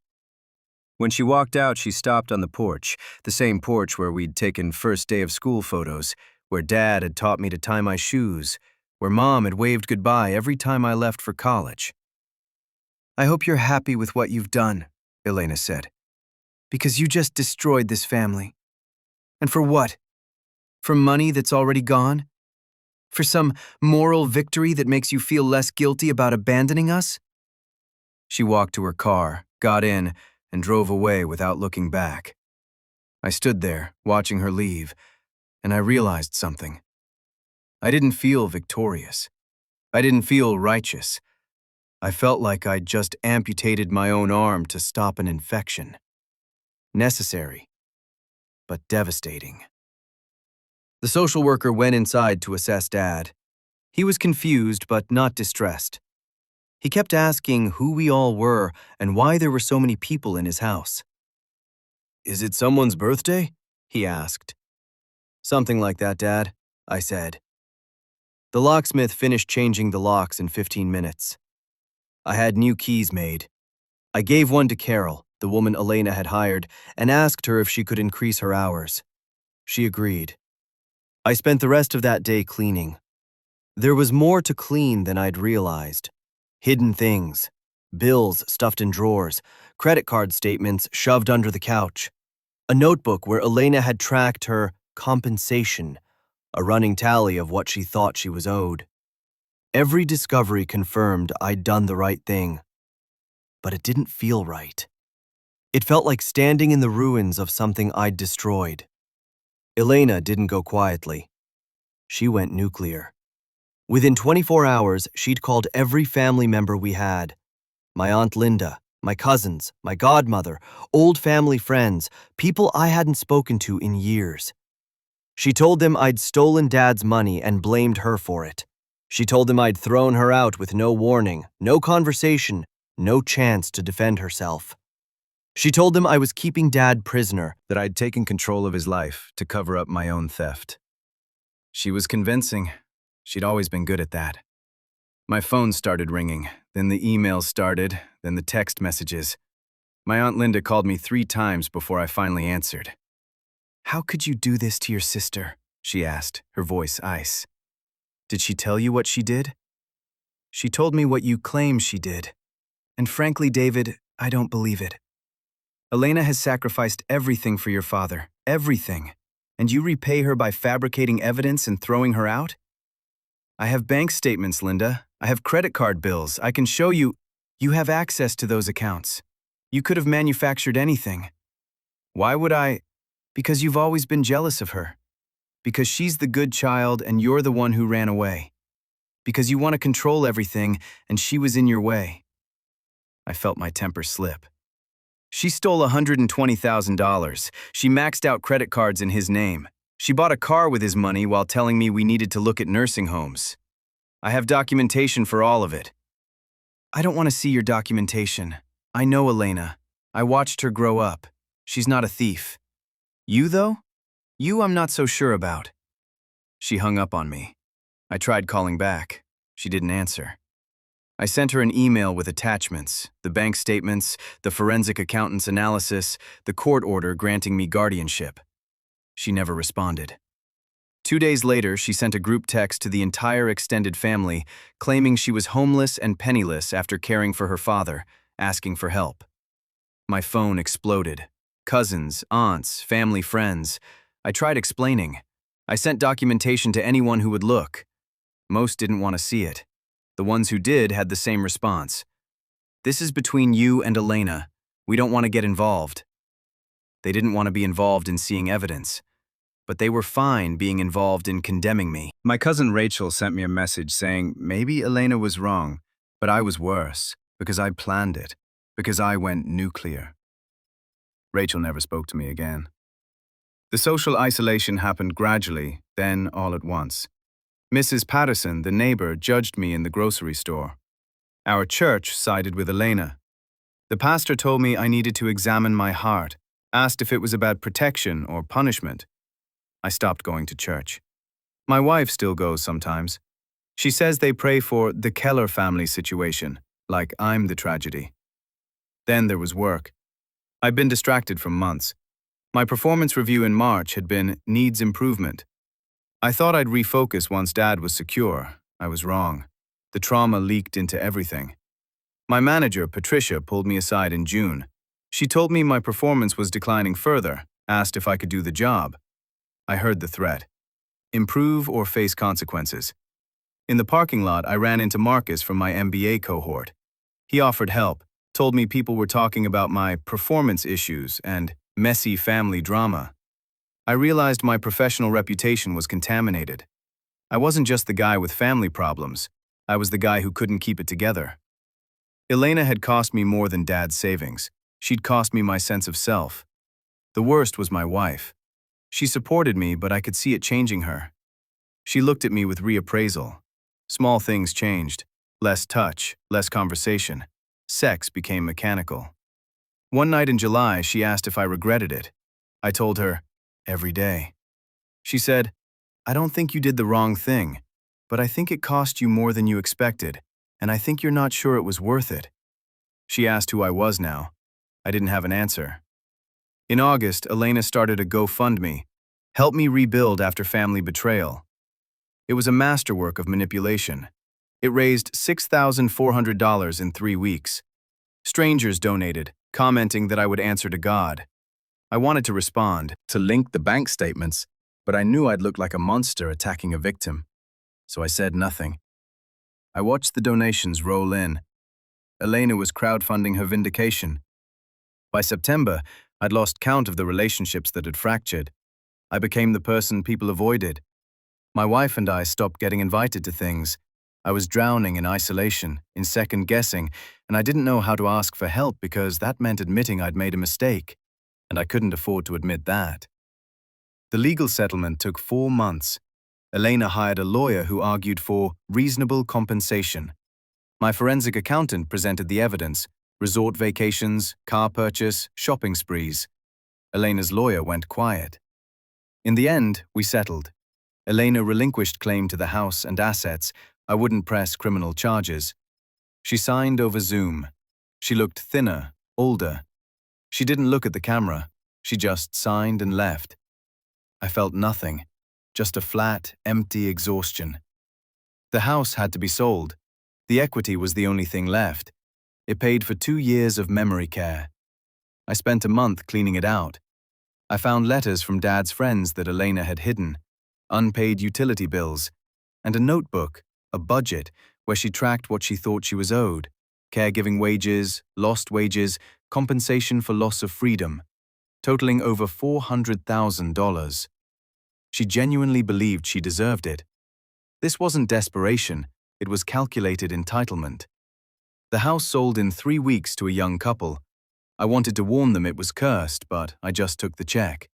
When she walked out, she stopped on the porch, the same porch where we'd taken first day of school photos, where Dad had taught me to tie my shoes, where Mom had waved goodbye every time I left for college. I hope you're happy with what you've done, Elena said, because you just destroyed this family. And for what? For money that's already gone? For some moral victory that makes you feel less guilty about abandoning us? She walked to her car, got in, and drove away without looking back. I stood there, watching her leave, and I realized something. I didn't feel victorious. I didn't feel righteous. I felt like I'd just amputated my own arm to stop an infection. Necessary, but devastating. The social worker went inside to assess Dad. He was confused but not distressed. He kept asking who we all were and why there were so many people in his house. Is it someone's birthday? He asked. Something like that, Dad, I said. The locksmith finished changing the locks in 15 minutes. I had new keys made. I gave one to Carol, the woman Elena had hired, and asked her if she could increase her hours. She agreed. I spent the rest of that day cleaning. There was more to clean than I'd realized. Hidden things, bills stuffed in drawers, credit card statements shoved under the couch, a notebook where Elena had tracked her compensation, a running tally of what she thought she was owed. Every discovery confirmed I'd done the right thing, but it didn't feel right. It felt like standing in the ruins of something I'd destroyed. Elena didn't go quietly. She went nuclear. Within 24 hours, she'd called every family member we had. My Aunt Linda, my cousins, my godmother, old family friends, people I hadn't spoken to in years. She told them I'd stolen Dad's money and blamed her for it. She told them I'd thrown her out with no warning, no conversation, no chance to defend herself. She told them I was keeping Dad prisoner, That I'd taken control of his life to cover up my own theft. She was convincing. She'd always been good at that. My phone started ringing, then the emails started, then the text messages. My Aunt Linda called me 3 times before I finally answered. "How could you do this to your sister?" she asked, her voice ice. "Did she tell you what she did?" "She told me what you claim she did. And frankly, David, I don't believe it. Elena has sacrificed everything for your father, everything, and you repay her by fabricating evidence and throwing her out? I have bank statements, Linda. I have credit card bills. I can show you. You have access to those accounts. You could have manufactured anything. Why would I? Because you've always been jealous of her. Because she's the good child and you're the one who ran away. Because you want to control everything and she was in your way." I felt my temper slip. She stole $120,000. She maxed out credit cards in his name. She bought a car with his money while telling me we needed to look at nursing homes. I have documentation for all of it. I don't want to see your documentation. I know Elena. I watched her grow up. She's not a thief. You, though? You I'm not so sure about. She hung up on me. I tried calling back. She didn't answer. I sent her an email with attachments, the bank statements, the forensic accountant's analysis, the court order granting me guardianship. She never responded. 2 days later, she sent a group text to the entire extended family, claiming she was homeless and penniless after caring for her father, asking for help. My phone exploded. Cousins, aunts, family friends. I tried explaining. I sent documentation to anyone who would look. Most didn't want to see it. The ones who did had the same response. "This is between you and Elena. We don't want to get involved." They didn't want to be involved in seeing evidence, but they were fine being involved in condemning me. My cousin Rachel sent me a message saying maybe Elena was wrong, but I was worse, because I planned it, because I went nuclear. Rachel never spoke to me again. The social isolation happened gradually, then all at once. Mrs. Patterson, the neighbor, judged me in the grocery store. Our church sided with Elena. The pastor told me I needed to examine my heart, asked if it was about protection or punishment. I stopped going to church. My wife still goes sometimes. She says they pray for the Keller family situation, like I'm the tragedy. Then there was work. I'd been distracted for months. My performance review in March had been needs improvement. I thought I'd refocus once Dad was secure. I was wrong. The trauma leaked into everything. My manager, Patricia, pulled me aside in June. She told me my performance was declining further, asked if I could do the job. I heard the threat. Improve or face consequences. In the parking lot, I ran into Marcus from my MBA cohort. He offered help, told me people were talking about my performance issues and messy family drama. I realized my professional reputation was contaminated. I wasn't just the guy with family problems. I was the guy who couldn't keep it together. Elena had cost me more than Dad's savings. She'd cost me my sense of self. The worst was my wife. She supported me, but I could see it changing her. She looked at me with reappraisal. Small things changed. Less touch, less conversation. Sex became mechanical. One night in July, she asked if I regretted it. I told her, every day. She said, "I don't think you did the wrong thing, but I think it cost you more than you expected, and I think you're not sure it was worth it." She asked who I was now. I didn't have an answer. In August, Elena started a GoFundMe, help me rebuild after family betrayal. It was a masterwork of manipulation. It raised $6,400 in 3 weeks. Strangers donated, commenting that I would answer to God. I wanted to respond, to link the bank statements, but I knew I'd look like a monster attacking a victim. So I said nothing. I watched the donations roll in. Elena was crowdfunding her vindication. By September, I'd lost count of the relationships that had fractured. I became the person people avoided. My wife and I stopped getting invited to things. I was drowning in isolation, in second guessing, and I didn't know how to ask for help because that meant admitting I'd made a mistake, and I couldn't afford to admit that. The legal settlement took 4 months. Elena hired a lawyer who argued for reasonable compensation. My forensic accountant presented the evidence: resort vacations, car purchase, shopping sprees. Elena's lawyer went quiet. In the end, we settled. Elena relinquished claim to the house and assets. I wouldn't press criminal charges. She signed over Zoom. She looked thinner, older. She didn't look at the camera. She just signed and left. I felt nothing, just a flat, empty exhaustion. The house had to be sold. The equity was the only thing left. It paid for 2 years of memory care. I spent a month cleaning it out. I found letters from Dad's friends that Elena had hidden, unpaid utility bills, and a notebook, a budget, where she tracked what she thought she was owed: caregiving wages, lost wages, compensation for loss of freedom, totaling over $400,000. She genuinely believed she deserved it. This wasn't desperation, it was calculated entitlement. The house sold in 3 weeks to a young couple. I wanted to warn them it was cursed, but I just took the check.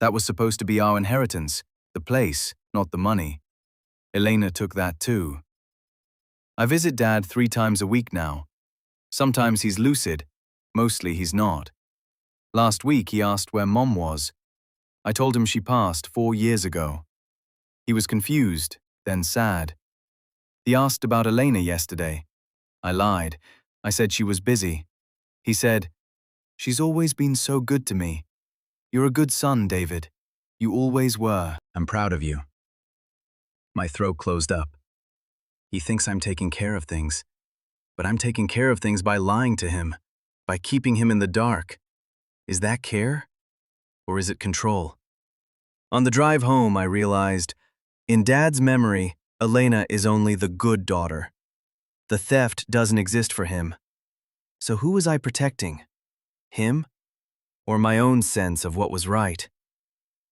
That was supposed to be our inheritance, the place, not the money. Elena took that too. I visit Dad 3 times a week now. Sometimes he's lucid, mostly he's not. Last week he asked where Mom was. I told him she passed 4 years ago. He was confused, then sad. He asked about Elena yesterday. I lied. I said she was busy. He said, "She's always been so good to me. You're a good son, David. You always were." I'm proud of you. My throat closed up. He thinks I'm taking care of things, but I'm taking care of things by lying to him, by keeping him in the dark. Is that care? Or is it control? On the drive home, I realized, in Dad's memory, Elena is only the good daughter. The theft doesn't exist for him. So who was I protecting? Him? Or my own sense of what was right?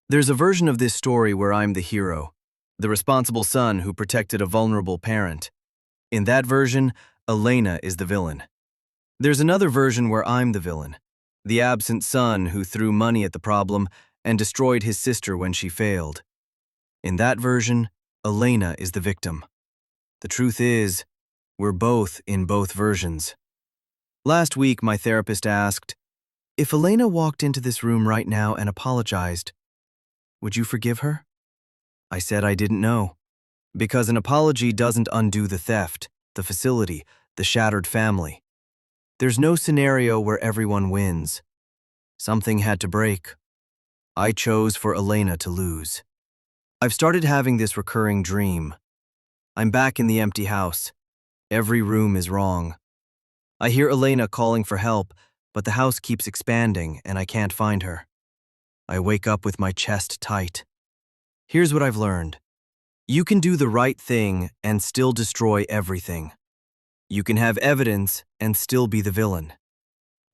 There's a version of this story where I'm the hero, the responsible son who protected a vulnerable parent. In that version, Elena is the villain. There's another version where I'm the villain, the absent son who threw money at the problem and destroyed his sister when she failed. In that version, Elena is the victim. The truth is, we're both in both versions. Last week, my therapist asked, if Elena walked into this room right now and apologized, would you forgive her? I said I didn't know, because an apology doesn't undo the theft, the facility, the shattered family. There's no scenario where everyone wins. Something had to break. I chose for Elena to lose. I've started having this recurring dream. I'm back in the empty house. Every room is wrong. I hear Elena calling for help, but the house keeps expanding and I can't find her. I wake up with my chest tight. Here's what I've learned. You can do the right thing and still destroy everything. You can have evidence and still be the villain.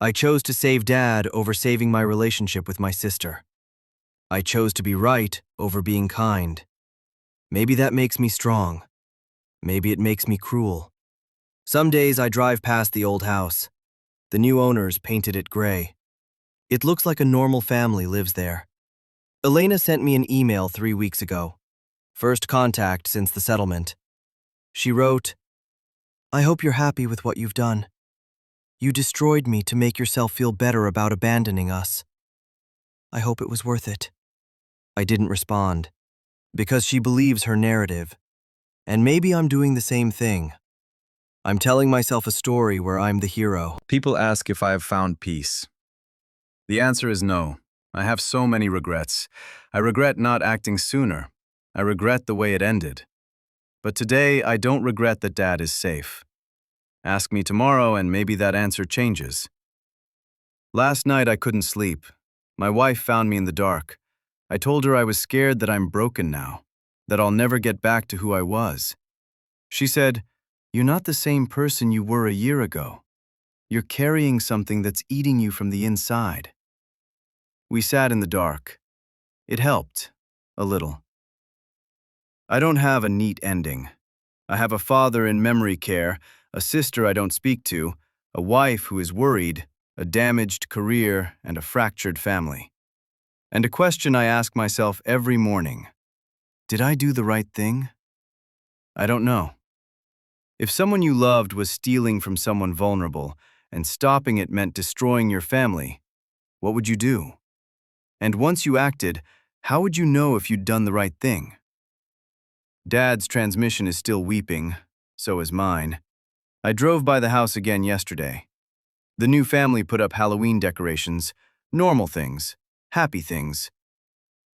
I chose to save Dad over saving my relationship with my sister. I chose to be right over being kind. Maybe that makes me strong. Maybe it makes me cruel. Some days I drive past the old house. The new owners painted it gray. It looks like a normal family lives there. Elena sent me an email 3 weeks ago. First contact since the settlement. She wrote, I hope you're happy with what you've done. You destroyed me to make yourself feel better about abandoning us. I hope it was worth it. I didn't respond, because she believes her narrative, and maybe I'm doing the same thing. I'm telling myself a story where I'm the hero. People ask if I have found peace. The answer is no. I have so many regrets. I regret not acting sooner. I regret the way it ended. But today, I don't regret that Dad is safe. Ask me tomorrow and maybe that answer changes. Last night I couldn't sleep. My wife found me in the dark. I told her I was scared that I'm broken now, that I'll never get back to who I was. She said, "You're not the same person you were a year ago. You're carrying something that's eating you from the inside." We sat in the dark. It helped, a little. I don't have a neat ending. I have a father in memory care, a sister I don't speak to, a wife who is worried, a damaged career, and a fractured family. And a question I ask myself every morning: did I do the right thing? I don't know. If someone you loved was stealing from someone vulnerable, and stopping it meant destroying your family, what would you do? And once you acted, how would you know if you'd done the right thing? Dad's transmission is still weeping, so is mine. I drove by the house again yesterday. The new family put up Halloween decorations, normal things, happy things.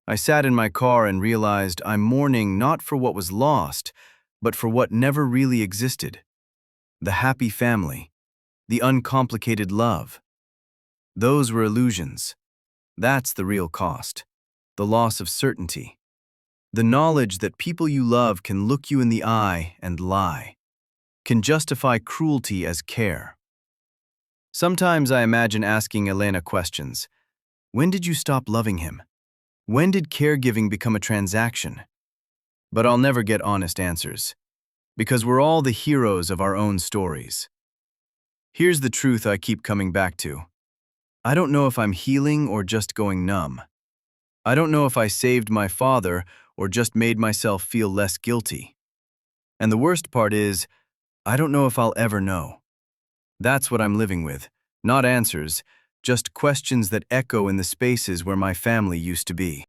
I sat in my car and realized I'm mourning not for what was lost, but for what never really existed. The happy family, the uncomplicated love. Those were illusions. That's the real cost. The loss of certainty. The knowledge that people you love can look you in the eye and lie, can justify cruelty as care. Sometimes I imagine asking Elena questions. When did you stop loving him? When did caregiving become a transaction? But I'll never get honest answers, because we're all the heroes of our own stories. Here's the truth I keep coming back to. I don't know if I'm healing or just going numb. I don't know if I saved my father or just made myself feel less guilty. And the worst part is, I don't know if I'll ever know. That's what I'm living with, not answers, just questions that echo in the spaces where my family used to be.